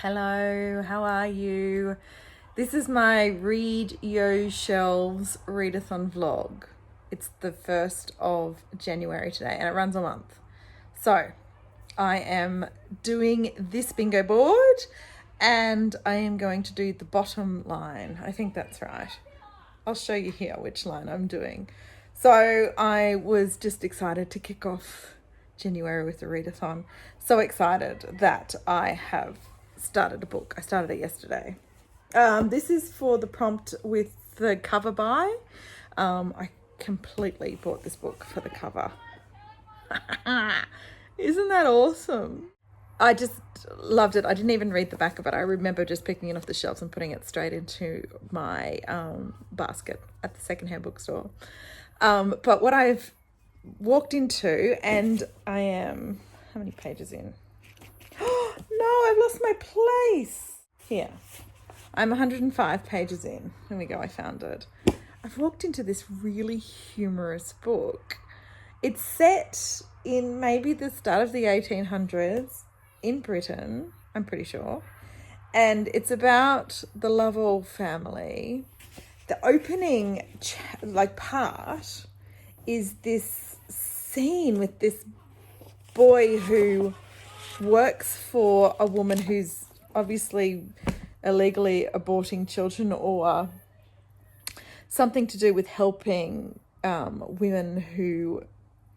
Hello, how are you? This is my Read Yo Shelves Readathon vlog. It's the 1st of January today and it runs a month. So I am doing this bingo board and I am going to do the bottom line. I think that's right. I'll show you here which line I'm doing. So I was just excited to kick off January with the Readathon. So excited that I have started a book. I started it yesterday. This is for the prompt with the cover by. I completely bought this book for the cover. Isn't that awesome? I just loved it. I didn't even read the back of it. I remember just picking it off the shelves and putting it straight into my basket at the secondhand bookstore. But what I've walked into, and I am, how many pages in? No, I've lost my place. Here, I'm 105 pages in. Here we go, I found it. I've walked into this really humorous book. It's set in maybe the start of the 1800s in Britain, I'm pretty sure. And it's about the Lovell family. The opening part is this scene with this boy who works for a woman who's obviously illegally aborting children or something to do with helping women who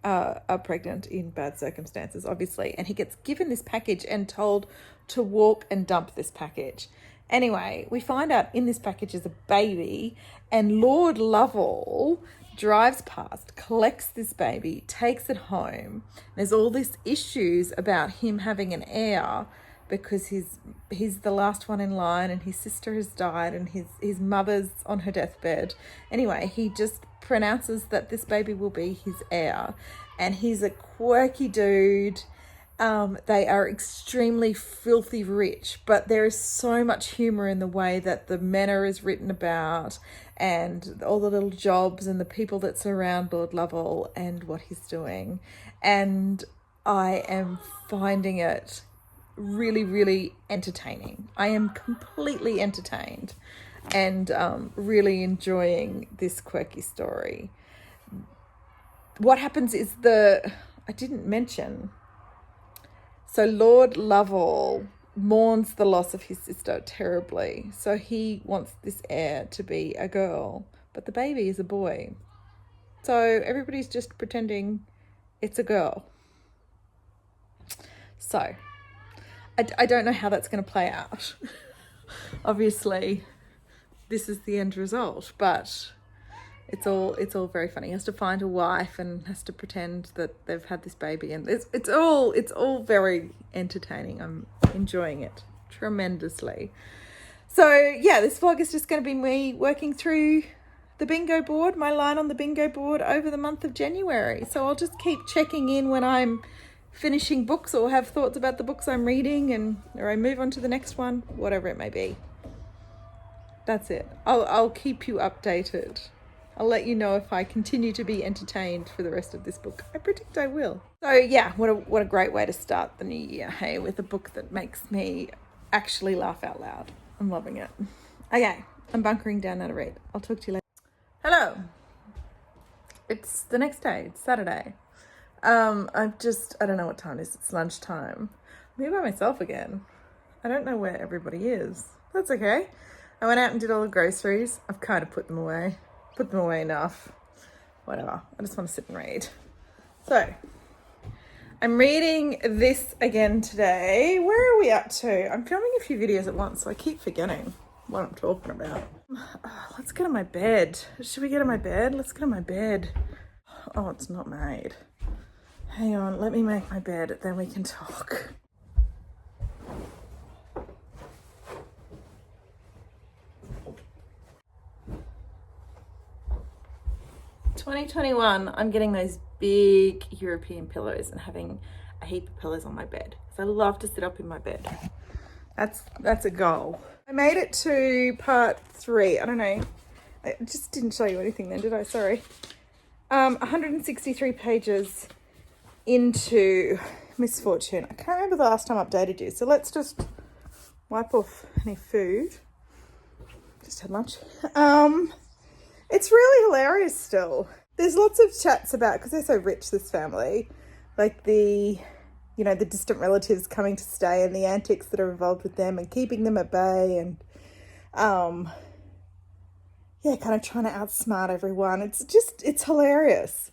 are pregnant in bad circumstances, obviously. And he gets given this package and told to walk and dump this package. Anyway, we find out in this package is a baby, and Lord Lovell drives past, collects this baby, takes it home. There's all these issues about him having an heir because he's the last one in line and his sister has died and his mother's on her deathbed. Anyway, he just pronounces that this baby will be his heir, and he's a quirky dude. They are extremely filthy rich, but there is so much humor in the way that the manor is written about and all the little jobs and the people that surround Lord Lovell and what he's doing. And I am finding it really, really entertaining. I am completely entertained and really enjoying this quirky story. What happens is I didn't mention, so Lord Lovell mourns the loss of his sister terribly. So he wants this heir to be a girl, but the baby is a boy. So everybody's just pretending it's a girl. So I don't know how that's going to play out. Obviously, this is the end result, but it's all very funny. He has to find a wife and has to pretend that they've had this baby, and it's all very entertaining. I'm enjoying it tremendously. So yeah, this vlog is just going to be me working through the bingo board, my line on the bingo board over the month of January. So I'll just keep checking in when I'm finishing books or have thoughts about the books I'm reading, or I move on to the next one, whatever it may be. That's it. I'll keep you updated. I'll let you know if I continue to be entertained for the rest of this book. I predict I will. So yeah, what a great way to start the new year, hey, with a book that makes me actually laugh out loud. I'm loving it. Okay, I'm bunkering down now to read. I'll talk to you later. Hello. It's the next day. It's Saturday. I don't know what time it is. It's lunchtime. I'm here by myself again. I don't know where everybody is. That's okay. I went out and did all the groceries. I've kind of put them away. Put them away enough. Whatever. I just want to sit and read. So, I'm reading this again today. Where are we up to? I'm filming a few videos at once, so I keep forgetting what I'm talking about. Let's get on my bed. Should we get on my bed? Let's get on my bed. Oh, it's not made. Hang on, let me make my bed, then we can talk. $20.21, I'm getting those big European pillows and having a heap of pillows on my bed. So I love to sit up in my bed. That's a goal. I made it to part 3. I don't know. I just didn't show you anything then, did I? Sorry. 163 pages into Misfortune. I can't remember the last time I updated you, so let's wipe off any food. Just had lunch. It's really hilarious still. There's lots of chats about, because they're so rich, this family, like the distant relatives coming to stay and the antics that are involved with them and keeping them at bay and, kind of trying to outsmart everyone. It's hilarious.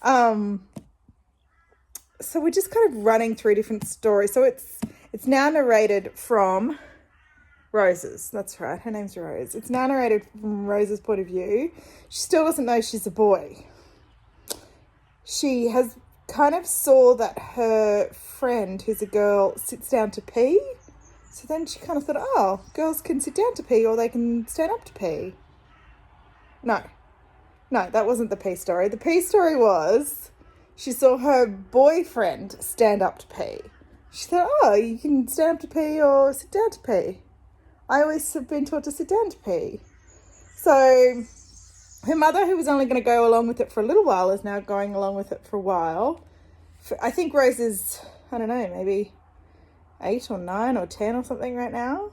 So we're just kind of running through different stories. So it's now narrated from Rose's. That's right. Her name's Rose. It's now narrated from Rose's point of view. She still doesn't know she's a boy. She has kind of saw that her friend, who's a girl, sits down to pee. So then she kind of thought, oh, girls can sit down to pee or they can stand up to pee. No, that wasn't the pee story. The pee story was she saw her boyfriend stand up to pee. She thought, oh, you can stand up to pee or sit down to pee. I always have been taught to sit down to pee. So her mother, who was only going to go along with it for a little while, is now going along with it for a while. I think Rose is, I don't know, maybe 8 or 9 or 10 or something right now.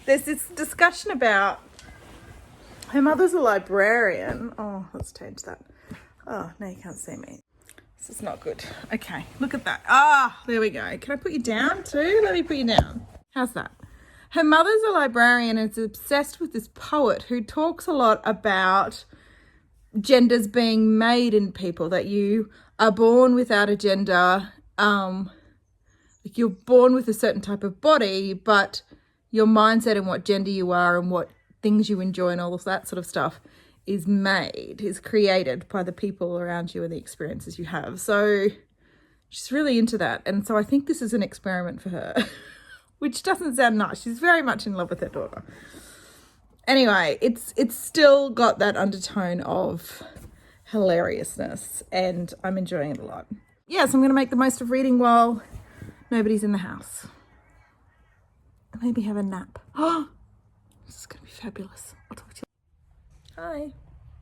There's this discussion about her mother's a librarian. Oh, let's change that. Oh, no, you can't see me. This is not good. Okay, look at that. Ah, there we go. Can I put you down too? Let me put you down. How's that? Her mother's a librarian and is obsessed with this poet who talks a lot about genders being made in people, that you are born without a gender. Like you're born with a certain type of body, but your mindset and what gender you are and what things you enjoy and all of that sort of stuff is created by the people around you and the experiences you have. So she's really into that. And so I think this is an experiment for her, which doesn't sound nice. She's very much in love with her daughter. Anyway, it's still got that undertone of hilariousness and I'm enjoying it a lot. Yes, I'm going to make the most of reading while nobody's in the house. Maybe have a nap. Oh, this is going to be fabulous. I'll talk to you. Hi,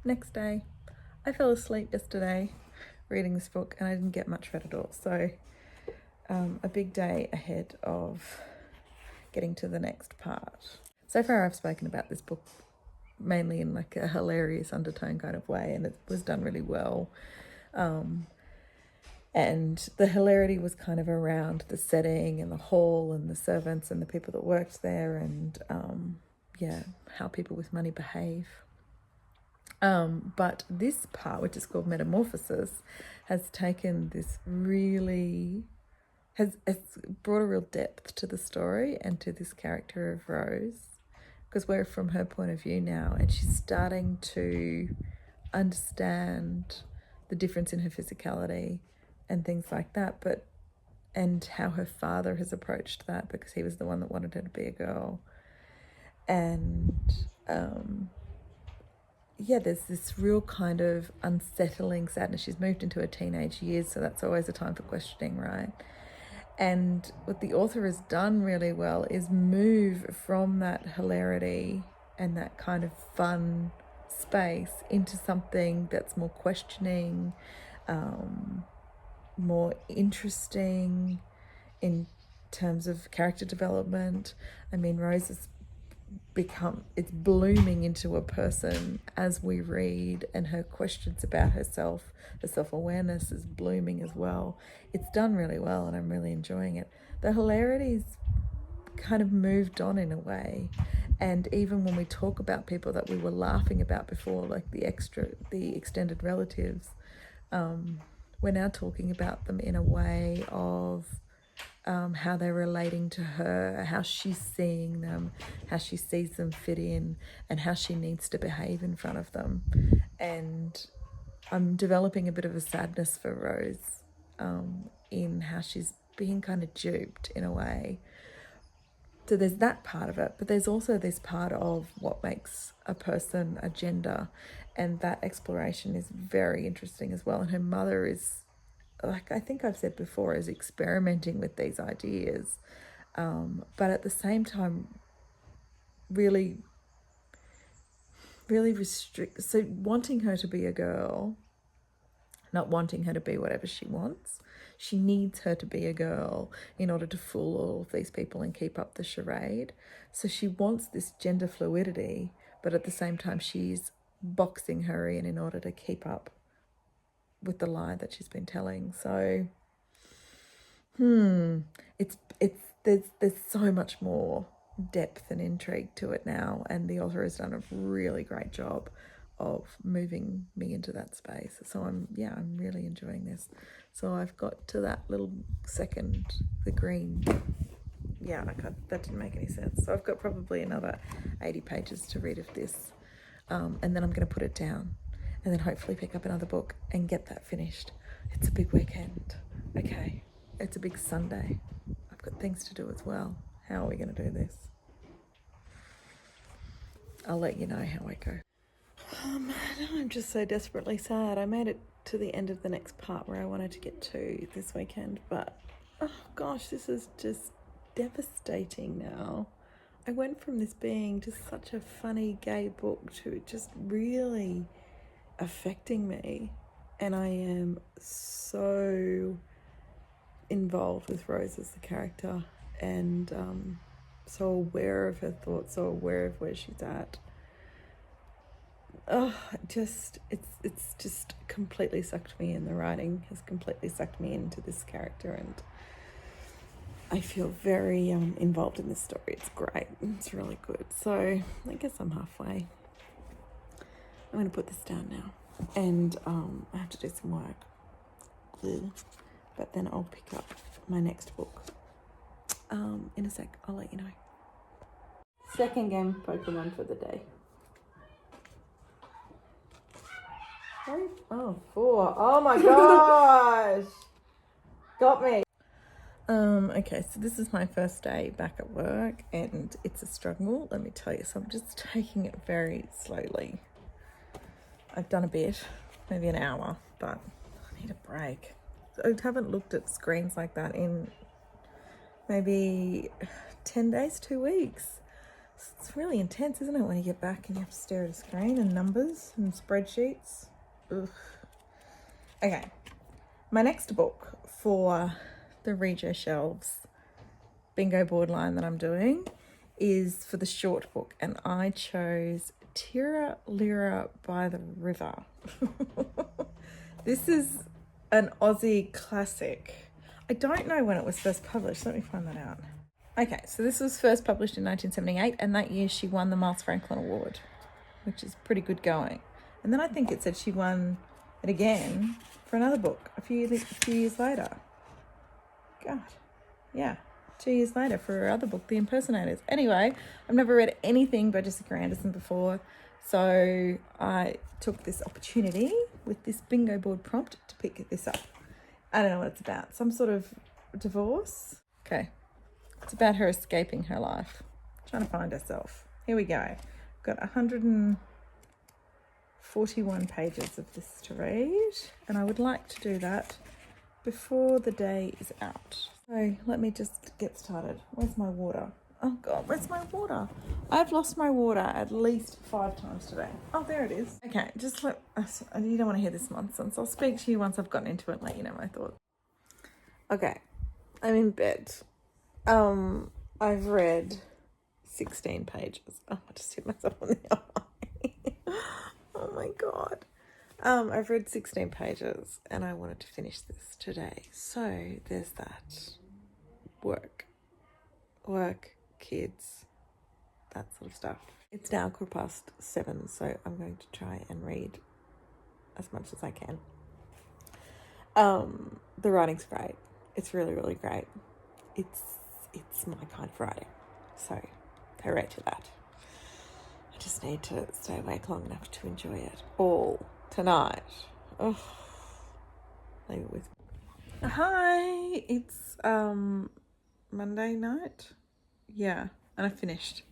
next day. I fell asleep yesterday reading this book and I didn't get much read at all. So a big day ahead of getting to the next part. So far I've spoken about this book mainly in like a hilarious undertone kind of way, and it was done really well. And the hilarity was kind of around the setting and the hall and the servants and the people that worked there and how people with money behave. But this part, which is called Metamorphosis, has taken this really, has brought a real depth to the story and to this character of Rose, because we're from her point of view now and she's starting to understand the difference in her physicality and things like that, and how her father has approached that, because he was the one that wanted her to be a girl. And there's this real kind of unsettling sadness. She's moved into her teenage years, so that's always a time for questioning, right? And what the author has done really well is move from that hilarity and that kind of fun space into something that's more questioning, more interesting in terms of character development. I mean, Rose has it's blooming into a person as we read, and her questions about herself, her self-awareness is blooming as well. It's done really well and I'm really enjoying it. The hilarity's kind of moved on in a way, and even when we talk about people that we were laughing about before, like the extended relatives, we're now talking about them in a way of how they're relating to her, how she's seeing them, how she sees them fit in, and how she needs to behave in front of them. And I'm developing a bit of a sadness for Rose in how she's being kind of duped in a way. So there's that part of it, but there's also this part of what makes a person a gender, and that exploration is very interesting as well. And her mother is, like I think I've said before, is experimenting with these ideas, but at the same time really restrict, so wanting her to be a girl, not wanting her to be whatever she wants. she needs her to be a girl in order to fool all of these people and keep up the charade. So she wants this gender fluidity, but at the same time she's boxing her in order to keep up with the lie that she's been telling. So it's there's so much more depth and intrigue to it now, and the author has done a really great job of moving me into that space. So I'm really enjoying this. So I've got to that little second, the green. Yeah, that didn't make any sense. So I've got probably another 80 pages to read of this, and then I'm going to put it down, and then hopefully pick up another book and get that finished. It's a big weekend. Okay, it's a big Sunday. I've got things to do as well. How are we going to do this? I'll let you know how I go. I'm just so desperately sad. I made it to the end of the next part where I wanted to get to this weekend, but oh gosh, this is just devastating now. I went from this being just such a funny gay book to just really affecting me, and I am so involved with Rose as the character, and so aware of her thoughts, so aware of where she's at. It's just completely sucked me in. The writing has completely sucked me into this character, and I feel very involved in this story. It's great. It's really good. So I guess I'm halfway. I'm going to put this down now, and I have to do some work. But then I'll pick up my next book in a sec. I'll let you know. Second game Pokemon for the day. 4. Oh my gosh! Got me. Okay, so this is my first day back at work, and it's a struggle, let me tell you. So I'm just taking it very slowly. I've done a bit, maybe an hour, but I need a break. I haven't looked at screens like that in maybe 10 days, 2 weeks. It's really intense, isn't it, when you get back and you have to stare at a screen and numbers and spreadsheets. Ugh. Okay, my next book for the Read Your Shelves bingo board line that I'm doing is for the short book, and I chose Tira Lira by the River. This is an Aussie classic. I don't know when it was first published. Let me find that out. Okay, so this was first published in 1978, and that year she won the Miles Franklin Award, which is pretty good going. And then I think it said she won it again for another book a few years later. God, yeah, 2 years later for her other book, The Impersonators. Anyway, I've never read anything by Jessica Anderson before, so I took this opportunity with this bingo board prompt to pick this up. I don't know what it's about. Some sort of divorce? Okay. It's about her escaping her life, trying to find herself. Here we go. I've got 141 pages of this to read, and I would like to do that before the day is out. So let me just get started. Where's my water? Oh God, where's my water? I've lost my water at least 5 times today. Oh, there it is. Okay, just let us, you don't want to hear this nonsense. I'll speak to you once I've gotten into it and let you know my thoughts. Okay, I'm in bed. I've read 16 pages. Oh, I just hit myself on the eye. Oh my God. I've read 16 pages and I wanted to finish this today. So there's that. Work, kids, that sort of stuff. It's now 7:15, so I'm going to try and read as much as I can. The writing's great. It's really, really great. It's my kind of writing. So hooray to that. I just need to stay awake long enough to enjoy it all tonight. Oh, leave it with me. Hi, it's Monday night. Yeah, and I finished.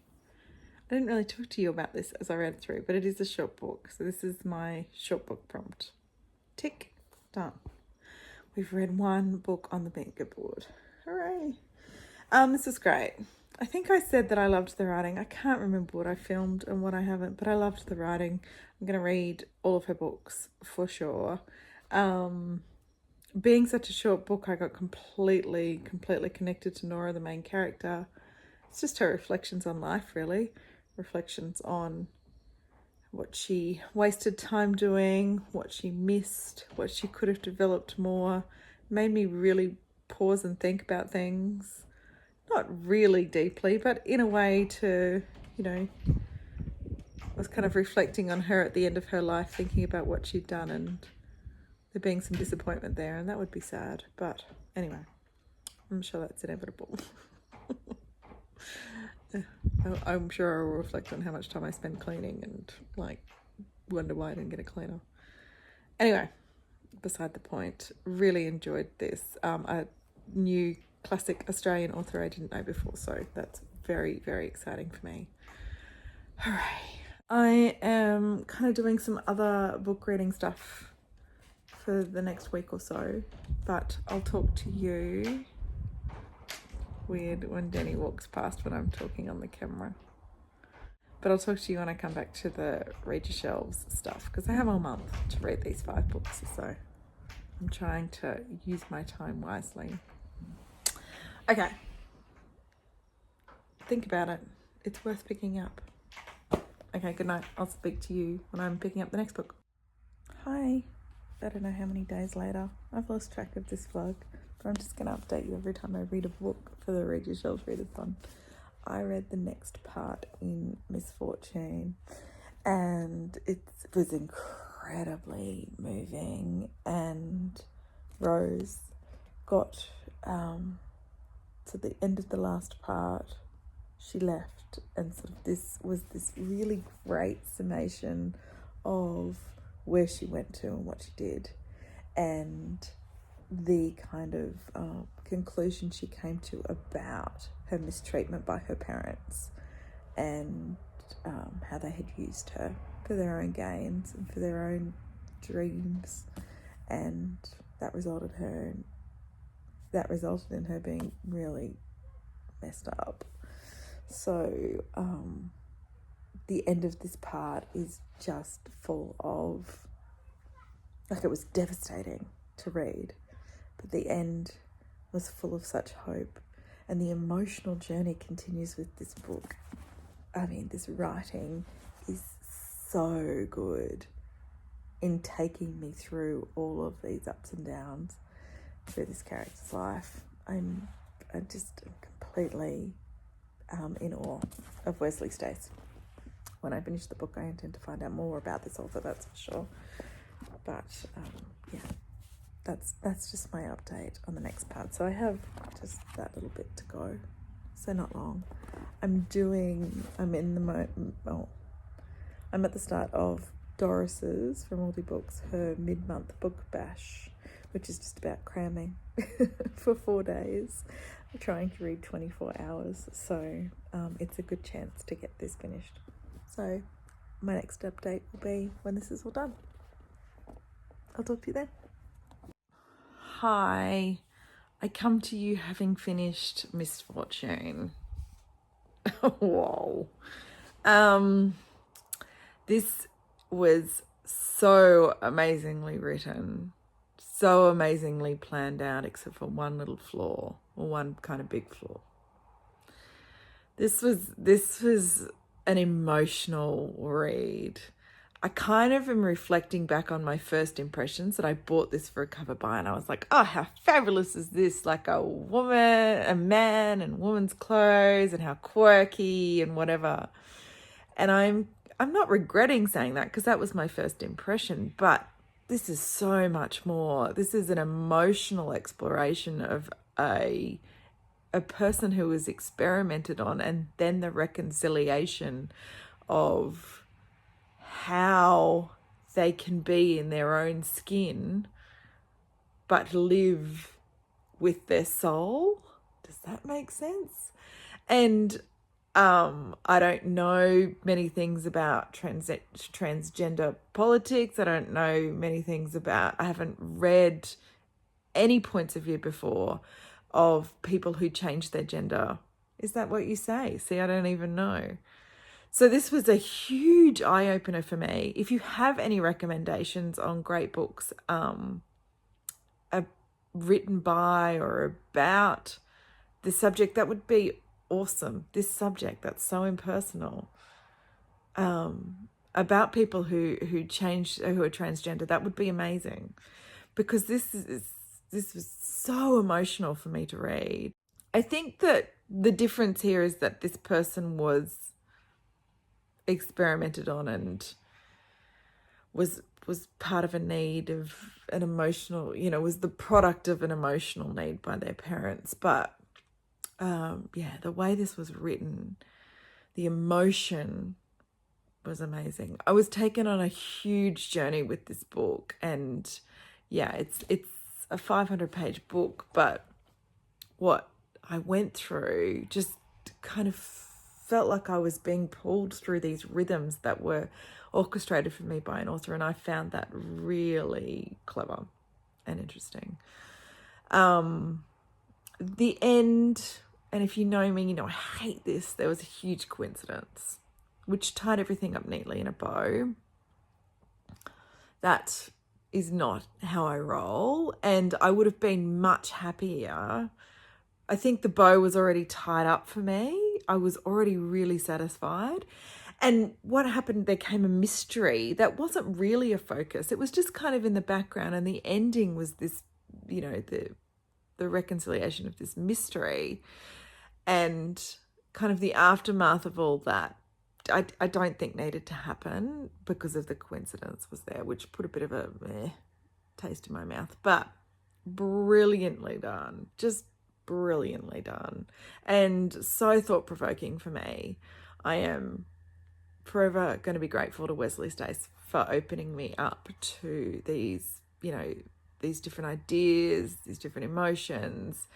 I didn't really talk to you about this as I read through, but it is a short book. So this is my short book prompt. Tick, done. We've read one book on the bingo board. Hooray. This is great. I think I said that I loved the writing. I can't remember what I filmed and what I haven't, but I loved the writing. I'm going to read all of her books for sure. being such a short book, I got completely connected to Nora, the main character. It's just her reflections on life, really. Reflections on what she wasted time doing, what she missed, what she could have developed more. Made me really pause and think about things. Not really deeply, but in a way to, I was kind of reflecting on her at the end of her life, thinking about what she'd done, and there being some disappointment there, and that would be sad. But anyway, I'm sure that's inevitable. I'm sure I will reflect on how much time I spend cleaning and wonder why I didn't get a cleaner. Anyway, beside the point, really enjoyed this. A new classic Australian author I didn't know before, so that's very, very exciting for me. Hooray. I am kind of doing some other book reading stuff for the next week or so, but I'll talk to you. Weird when Denny walks past when I'm talking on the camera. But I'll talk to you when I come back to the Read Your Shelves stuff, because I have a month to read these 5 books or so. I'm trying to use my time wisely. Okay. Think about it. It's worth picking up. Okay, good night. I'll speak to you when I'm picking up the next book. Hi. I don't know how many days later. I've lost track of this vlog, but I'm just going to update you every time I read a book for the Read Your Shelves Readathon. I read the next part in Misfortune, and it was incredibly moving, and Rose got to the end of the last part. She left, and sort of this was this really great summation of where she went to and what she did, and the kind of conclusion she came to about her mistreatment by her parents, and how they had used her for their own gains and for their own dreams, and that resulted in her being really messed up. So the end of this part is just full of, it was devastating to read, but the end was full of such hope, and the emotional journey continues with this book. I mean, this writing is so good in taking me through all of these ups and downs through this character's life. I'm just completely in awe of Wesley Stace. When I finish the book, I intend to find out more about this author, that's for sure. But yeah, that's just my update on the next part. So I have just that little bit to go, so not long. I'm at the start of Doris's from Aldi Books, her mid-month book bash, which is just about cramming for 4 days. I'm trying to read 24 hours, so it's a good chance to get this finished. So my next update will be when this is all done. I'll talk to you then. Hi, I come to you having finished Misfortune. Whoa. This was so amazingly written, so amazingly planned out, except for one little flaw, or one kind of big flaw. This was an emotional read. I kind of am reflecting back on my first impressions that I bought this for a cover buy, and I was like, oh, how fabulous is this? Like a man and woman's clothes, and how quirky and whatever. And I'm not regretting saying that, because that was my first impression, but this is so much more. This is an emotional exploration of a person who was experimented on, and then the reconciliation of how they can be in their own skin but live with their soul. Does that make sense? And I don't know many things about transgender politics. I don't know many things about, I haven't read any points of view before of people who change their gender. Is that what you say? See, I don't even know. So this was a huge eye-opener for me. If you have any recommendations on great books written by or about this subject, that would be awesome. This subject that's so impersonal, about people who changed, who are transgender, that would be amazing, because this was so emotional for me to read. I think that the difference here is that this person was experimented on and was part of a need of an emotional, was the product of an emotional need by their parents. But the way this was written, the emotion was amazing. I was taken on a huge journey with this book, and it's a 500-page book, but what I went through just kind of felt like I was being pulled through these rhythms that were orchestrated for me by an author, and I found that really clever and interesting. The end, and if you know me, you know I hate this. There was a huge coincidence which tied everything up neatly in a bow. That is not how I roll, and I would have been much happier. I think the bow was already tied up for me. I was already really satisfied. And what happened, there came a mystery that wasn't really a focus. It was just kind of in the background, and the ending was this, the reconciliation of this mystery, and kind of the aftermath of all that. I don't think needed to happen because of the coincidence was there, which put a bit of a taste in my mouth. But brilliantly done, just brilliantly done, and so thought-provoking for me. I am forever going to be grateful to Wesley Stace for opening me up to these, these different ideas, these different emotions,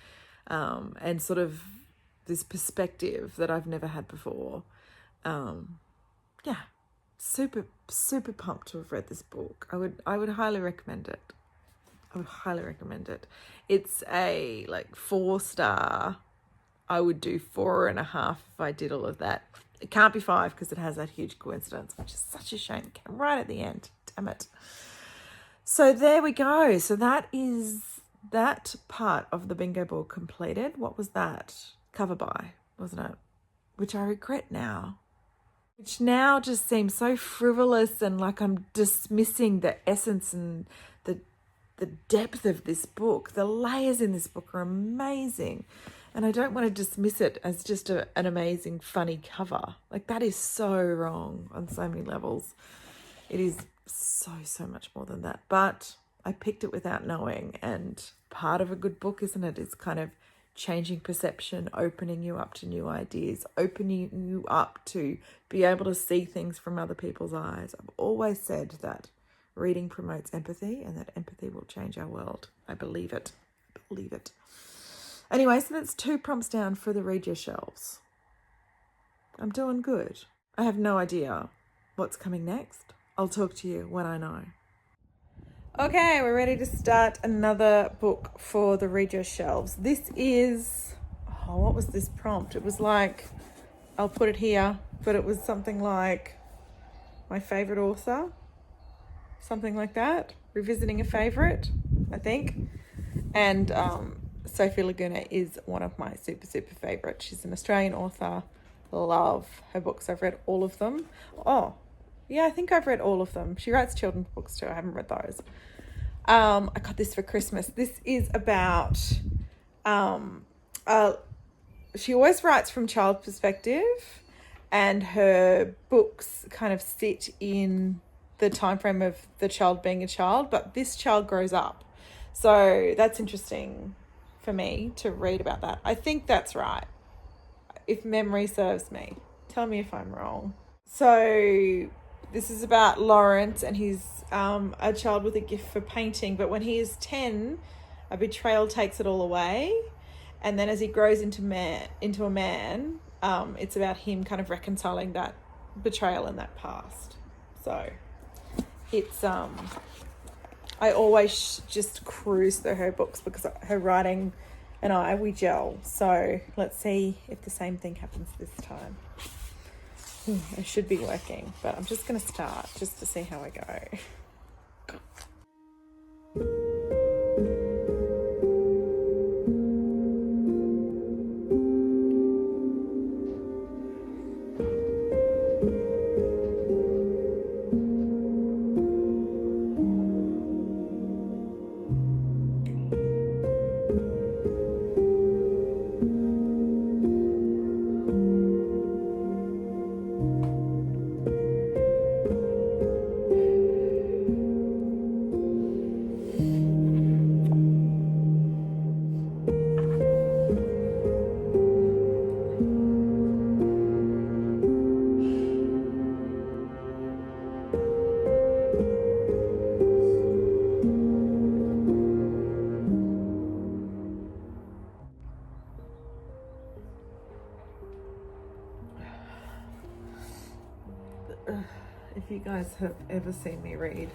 and sort of this perspective that I've never had before. Super, super pumped to have read this book. I would highly recommend it. It's a 4-star. I would do 4.5 if I did all of that. It can't be 5 because it has that huge coincidence, which is such a shame. It came right at the end. Damn it. So there we go. So that is that part of the bingo board completed. What was that? Cover by, wasn't it? Which I regret now. Which now just seems so frivolous, and like I'm dismissing the essence and the depth of this book. The layers in this book are amazing. And I don't want to dismiss it as just an amazing, funny cover. Like, that is so wrong on so many levels. It is so much more than that. But I picked it without knowing. And part of a good book, isn't it? It's kind of changing perception, opening you up to new ideas, opening you up to be able to see things from other people's eyes. I've always said that reading promotes empathy, and that empathy will change our world. I believe it. Anyway, so that's 2 prompts down for the Read Your Shelves. I'm doing good. I have no idea what's coming next. I'll talk to you when I know. Okay, we're ready to start another book for the Read Your Shelves. This is, what was this prompt? It was like, I'll put it here, but it was something like my favourite author, something like that. Revisiting a favourite, I think. And Sophie Laguna is one of my super favourites. She's an Australian author. Love her books. I've read all of them. Oh, yeah, I think I've read all of them. She writes children's books too. I haven't read those. I got this for Christmas. This is about, she always writes from child perspective, and her books kind of sit in the time frame of the child being a child, but this child grows up. So that's interesting for me to read about that. I think that's right, if memory serves me. Tell me if I'm wrong. So this is about Lawrence, and he's a child with a gift for painting, but when he is 10, a betrayal takes it all away. And then as he grows into a man, it's about him kind of reconciling that betrayal and that past. So it's I always just cruise through her books because her writing and we gel. So let's see if the same thing happens this time. I should be working, but I'm just going to start just to see how I go. if you guys have ever seen me read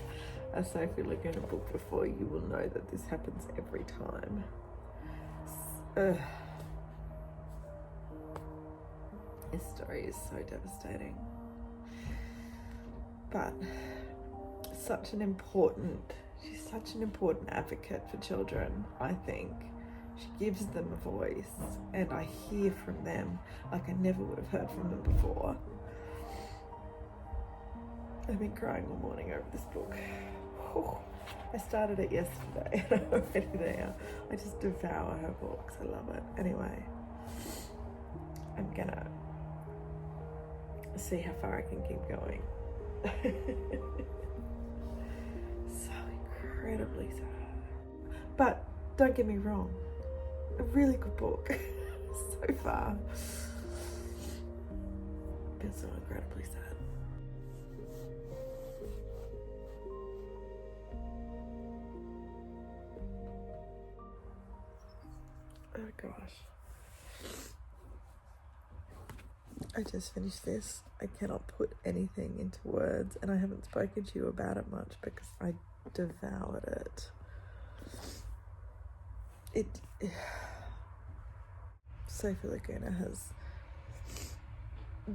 a Sophie Laguna book before, you will know that this happens every time. This story is so devastating, but she's such an important advocate for children, I think. She gives them a voice, and I hear from them like I never would have heard from them before. I've been crying all morning over this book. I started it yesterday and I'm already there. I just devour her books. I love it. Anyway, I'm gonna see how far I can keep going. So incredibly sad. But don't get me wrong, a really good book so far. Been so incredibly sad. Oh gosh. I just finished this. I cannot put anything into words, and I haven't spoken to you about it much because I devoured it. Sophie Laguna has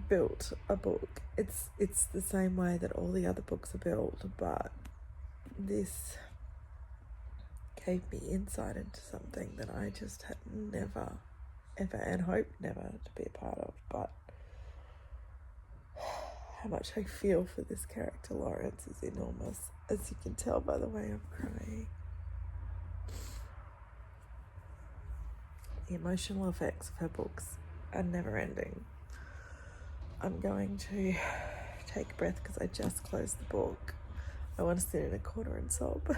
built a book. It's the same way that all the other books are built, but this gave me insight into something that I just had never, ever, and hoped never to be a part of. But how much I feel for this character, Lawrence, is enormous, as you can tell by the way I'm crying. The emotional effects of her books are never ending. I'm going to take a breath because I just closed the book. I want to sit in a corner and sob. I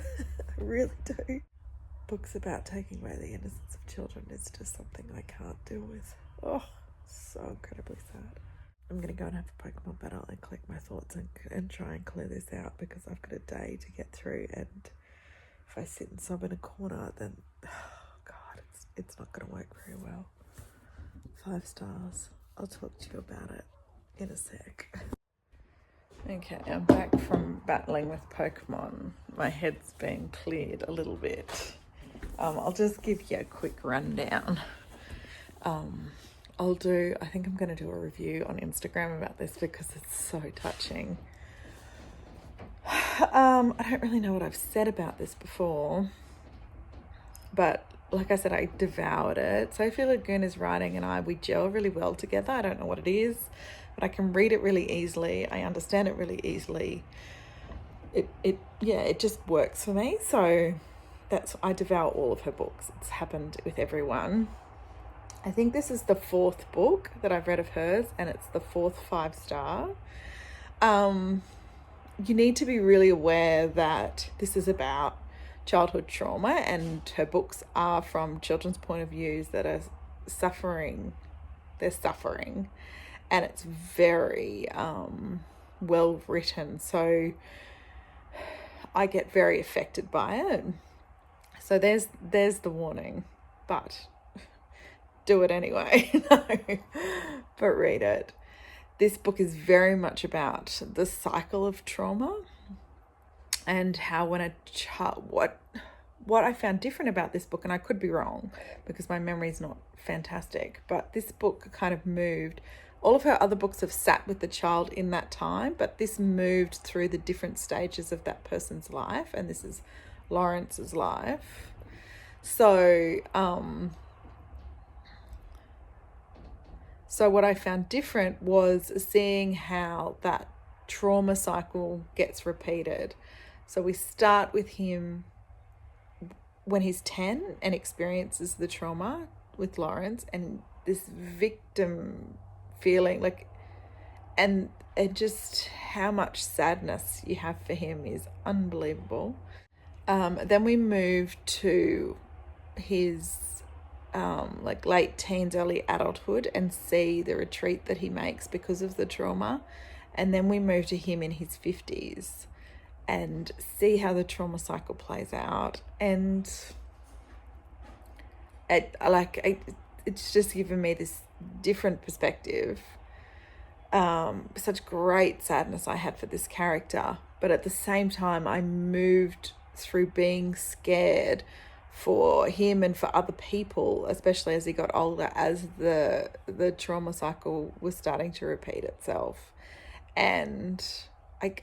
really do. Books about taking away the innocence of children is just something I can't deal with. Oh, so incredibly sad. I'm going to go and have a Pokemon battle and collect my thoughts and try and clear this out because I've got a day to get through, and if I sit and sob in a corner, then, oh God, it's not going to work very well. 5 stars. I'll talk to you about it in a sec. Okay, I'm back from battling with Pokemon. My head's been cleared a little bit. I'll just give you a quick rundown. I think I'm going to do a review on Instagram about this because it's so touching. I don't really know what I've said about this before, but like I said, I devoured it. Sophie Laguna's writing and we gel really well together. I don't know what it is, but I can read it really easily. I understand it really easily. It just works for me. So I devour all of her books. It's happened with everyone. I think this is the 4th book that I've read of hers, and it's the 4th 5-star. You need to be really aware that this is about childhood trauma, and her books are from children's point of views that are suffering. They're suffering, and it's very well written. So I get very affected by it. So there's the warning, but do it anyway. No, but read it. This book is very much about the cycle of trauma and how when a child, what I found different about this book, and I could be wrong because my memory is not fantastic, but this book kind of moved. All of her other books have sat with the child in that time, but this moved through the different stages of that person's life, and this is Lawrence's life. So what I found different was seeing how that trauma cycle gets repeated. So we start with him when he's 10 and experiences the trauma with Lawrence, and this victim feeling, and just how much sadness you have for him is unbelievable. Then we move to his late teens, early adulthood, and see the retreat that he makes because of the trauma. And then we move to him in his 50s and see how the trauma cycle plays out. And it's just given me this different perspective such great sadness I had for this character. But at the same time, I moved through being scared for him and for other people, especially as he got older, as the trauma cycle was starting to repeat itself. And I,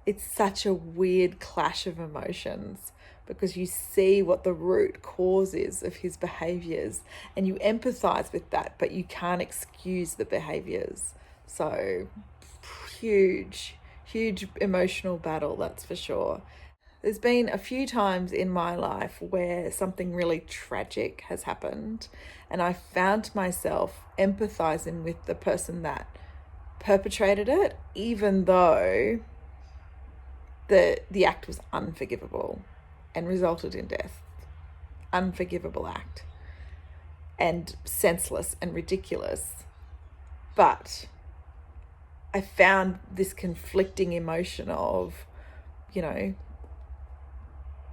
it's such a weird clash of emotions, because you see what the root cause is of his behaviors and you empathize with that, but you can't excuse the behaviors. So huge emotional battle, that's for sure. There's been a few times in my life where something really tragic has happened, and I found myself empathizing with the person that perpetrated it, even though the act was unforgivable and resulted in death. Unforgivable act and senseless and ridiculous. But I found this conflicting emotion of,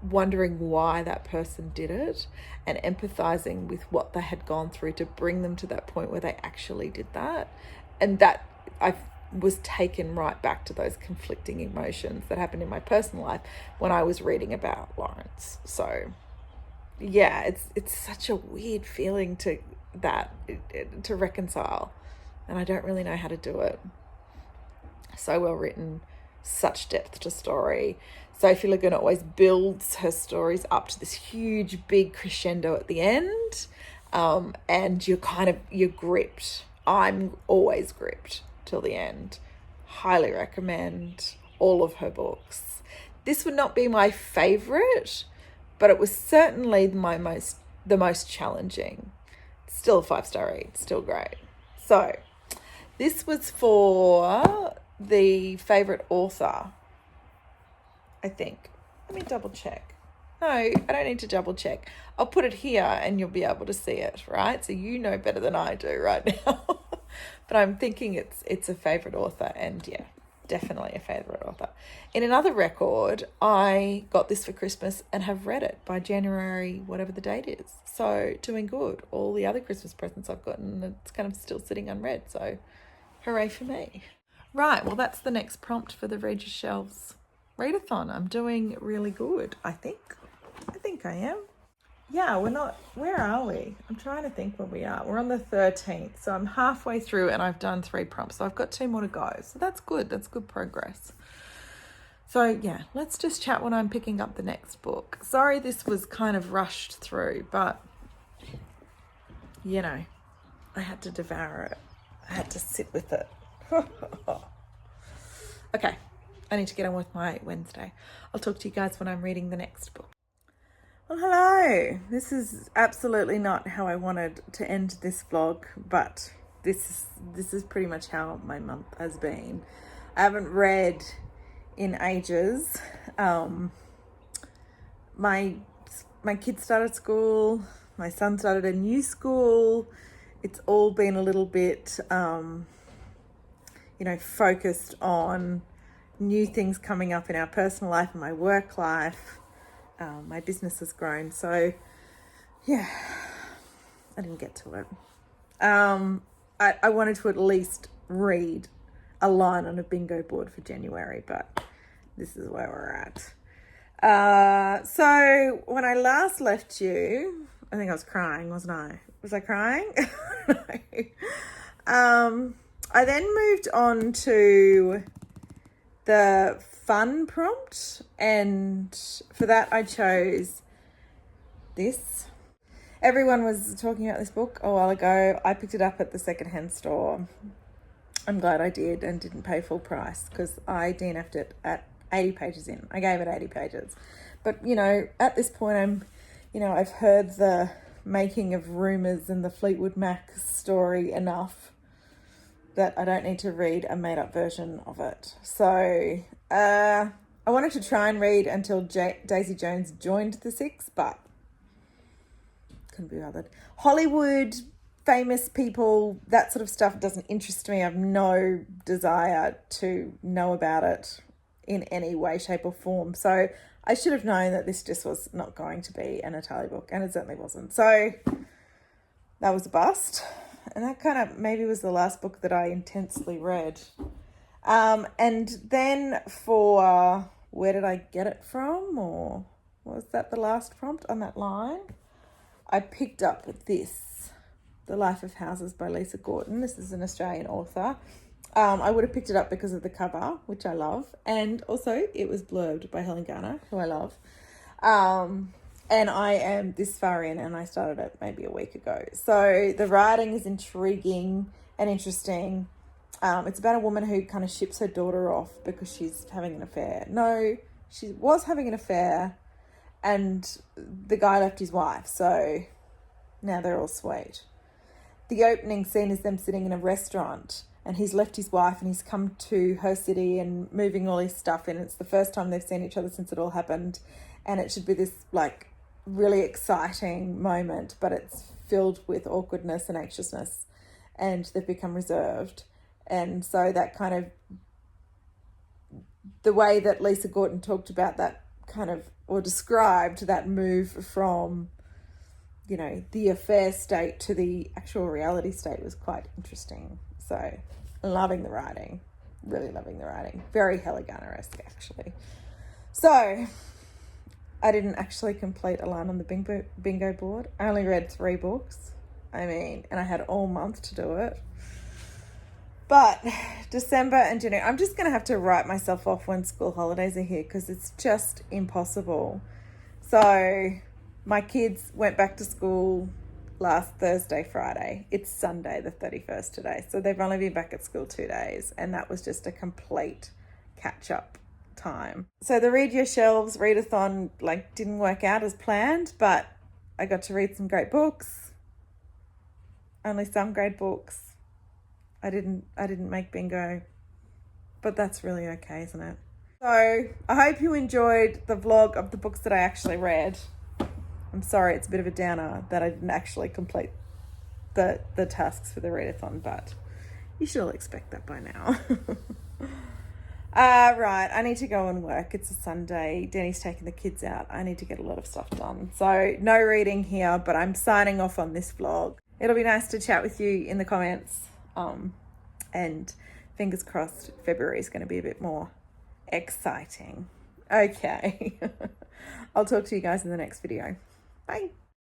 wondering why that person did it and empathizing with what they had gone through to bring them to that point where they actually did that. And that I was taken right back to those conflicting emotions that happened in my personal life when I was reading about Lawrence. So yeah, it's such a weird feeling to reconcile, and I don't really know how to do it. So well written, such depth to story. Sophie Le Guin always builds her stories up to this huge big crescendo at the end, and you're gripped. I'm always gripped till the end. Highly recommend all of her books. This would not be my favorite, but it was certainly the most challenging. Still a 5-star read, still great. So this was for the favorite author, I think. Let me double check. No, I don't need to double check. I'll put it here and you'll be able to see it, right? So you know better than I do right now. But I'm thinking it's a favorite author, and yeah, definitely a favorite author. In another record, I got this for Christmas and have read it by January, whatever the date is. So doing good. All the other Christmas presents I've gotten, it's kind of still sitting unread. So hooray for me. Right, well, that's the next prompt for the Read Your Shelves Readathon. I'm doing really good, I think. I think I am. Yeah, where are we? I'm trying to think where we are. We're on the 13th, so I'm halfway through and I've done 3 prompts. So I've got 2 more to go. So that's good. That's good progress. So yeah, let's just chat when I'm picking up the next book. Sorry this was kind of rushed through, but I had to devour it. I had to sit with it. Okay, I need to get on with my Wednesday. I'll talk to you guys when I'm reading the next book. Well, hello. This is absolutely not how I wanted to end this vlog, but this is pretty much how my month has been. I haven't read in ages. My kids started school. My son started a new school. It's all been a little bit, focused on new things coming up in our personal life and my work life. My business has grown, so yeah, I didn't get to it. I wanted to at least read a line on a bingo board for January, but this is where we're at. So when I last left you, I think I was crying, wasn't I? Was I crying? No. I then moved on to the fun prompt, and for that I chose this. Everyone was talking about this book a while ago. I picked it up at the secondhand store. I'm glad I did and didn't pay full price, because I DNF'd it at 80 pages in. I gave it 80 pages. But, at this point I've heard the making of rumours and the Fleetwood Mac story enough that I don't need to read a made-up version of it. So I wanted to try and read until Daisy Jones joined the Six, but couldn't be bothered. Hollywood, famous people, that sort of stuff doesn't interest me. I have no desire to know about it in any way, shape or form. So I should have known that this just was not going to be a Natalie book, and it certainly wasn't. So that was a bust. And that kind of maybe was the last book that I intensely read. And then for where did I get it from, or was that the last prompt on that line? I picked up this, The Life of Houses by Lisa Gordon. This is an Australian author. I would have picked it up because of the cover, which I love, and also it was blurbed by Helen Garner, who I love. And I am this far in, and I started it maybe a week ago. So the writing is intriguing and interesting. It's about a woman who kind of ships her daughter off because she's having an affair. No, she was having an affair, and the guy left his wife, so now they're all sweet. The opening scene is them sitting in a restaurant, and he's left his wife and he's come to her city and moving all his stuff in. It's the first time they've seen each other since it all happened, and it should be this like really exciting moment, but it's filled with awkwardness and anxiousness, and they've become reserved. And so that kind of, the way that Lisa Gordon talked about that kind of, or described that move from, you know, the affair state to the actual reality state was quite interesting. So loving the writing, really loving the writing. Very Helen Garner-esque, actually. So I didn't actually complete a line on the bingo board. I only read 3 books. And I had all month to do it. But December and January, I'm just going to have to write myself off when school holidays are here because it's just impossible. So my kids went back to school last Thursday, Friday. It's Sunday, the 31st today. So they've only been back at school 2 days, and that was just a complete catch-up time. So the Read Your Shelves readathon didn't work out as planned, but I got to read some great books. Only some great books. I didn't make bingo, but that's really okay, isn't it? So I hope you enjoyed the vlog of the books that I actually read. I'm sorry, it's a bit of a downer that I didn't actually complete the tasks for the readathon, but you should all expect that by now. Right, I need to go and work. It's a Sunday. Denny's taking the kids out. I need to get a lot of stuff done. So no reading here, but I'm signing off on this vlog. It'll be nice to chat with you in the comments. And fingers crossed February is going to be a bit more exciting. Okay. I'll talk to you guys in the next video. Bye.